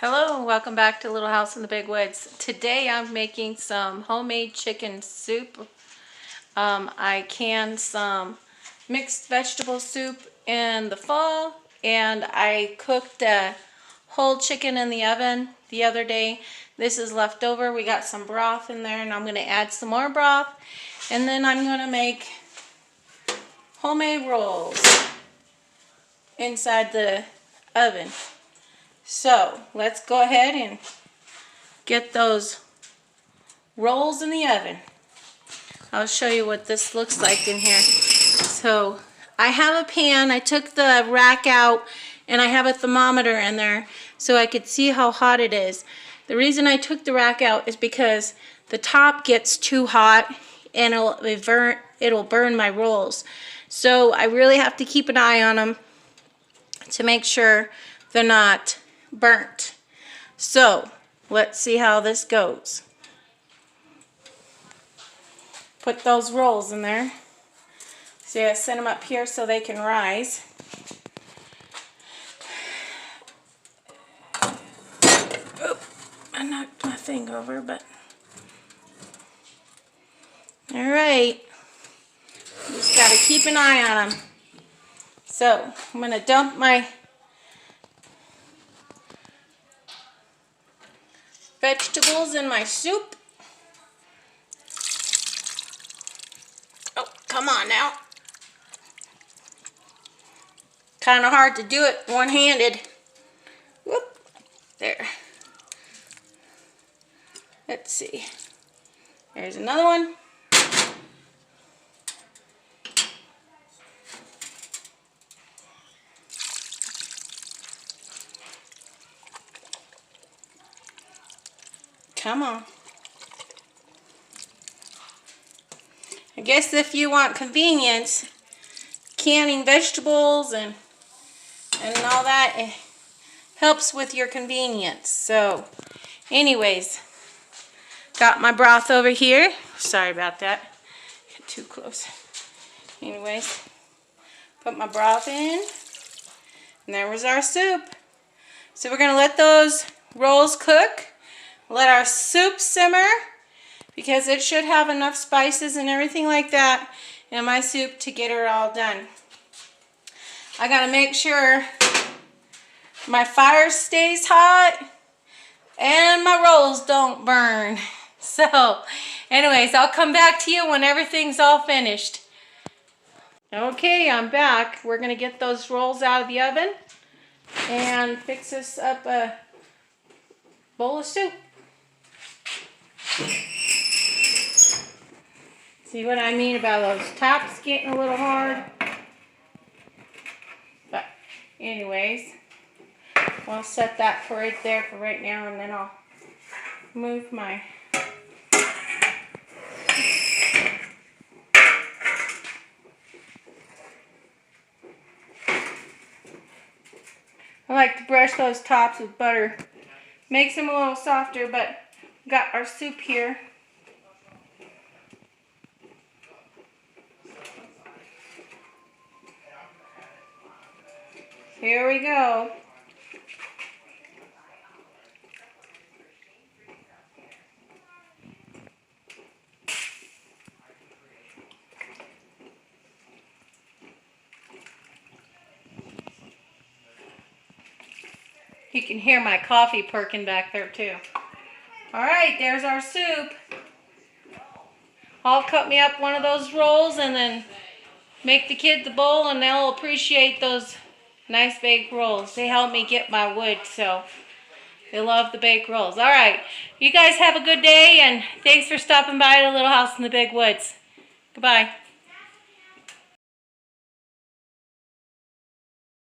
Hello and welcome back to Little House in the Big Woods. Today I'm making some homemade chicken soup. I canned some mixed vegetable soup in the fall, and I cooked a whole chicken in the oven the other day. This is left over. We got some broth in there, and I'm going to add some more broth, and then I'm going to make homemade rolls inside the oven. So let's go ahead and get those rolls in the oven. I'll show you what this looks like in here. So I have a pan. I took the rack out and I have a thermometer in there so I could see how hot it is. The reason I took the rack out is because the top gets too hot and it'll burn my rolls. So I really have to keep an eye on them to make sure they're not burnt. So let's see how this goes. Put those rolls in there. See, I set them up here so they can rise. Oop, I knocked my thing over, but all right. Just got to keep an eye on them. So I'm going to dump my vegetables in my soup. Oh, come on now. Kind of hard to do it one-handed. Whoop, there. Let's see. There's another one. Come on. I guess if you want convenience, canning vegetables and all that, it helps with your convenience. So anyways, got my broth over here. Sorry about that. Get too close. Anyways, put my broth in. And there was our soup. So we're going to let those rolls cook. Let our soup simmer because it should have enough spices and everything like that in my soup to get it all done. I gotta make sure my fire stays hot and my rolls don't burn. So anyways, I'll come back to you when everything's all finished. Okay, I'm back. We're gonna get those rolls out of the oven and fix us up a bowl of soup. See what I mean about those tops getting a little hard? But anyways, I'll set that for right there for right now, and then I'll move my I like to brush those tops with butter. Makes them a little softer, but got our soup here. Here we go. You can hear my coffee perking back there too. Alright, there's our soup. I'll cut me up one of those rolls and then make the kids a bowl, and they'll appreciate those nice baked rolls. They help me get my wood, so they love the baked rolls. Alright, you guys have a good day, and thanks for stopping by the Little House in the Big Woods. Goodbye.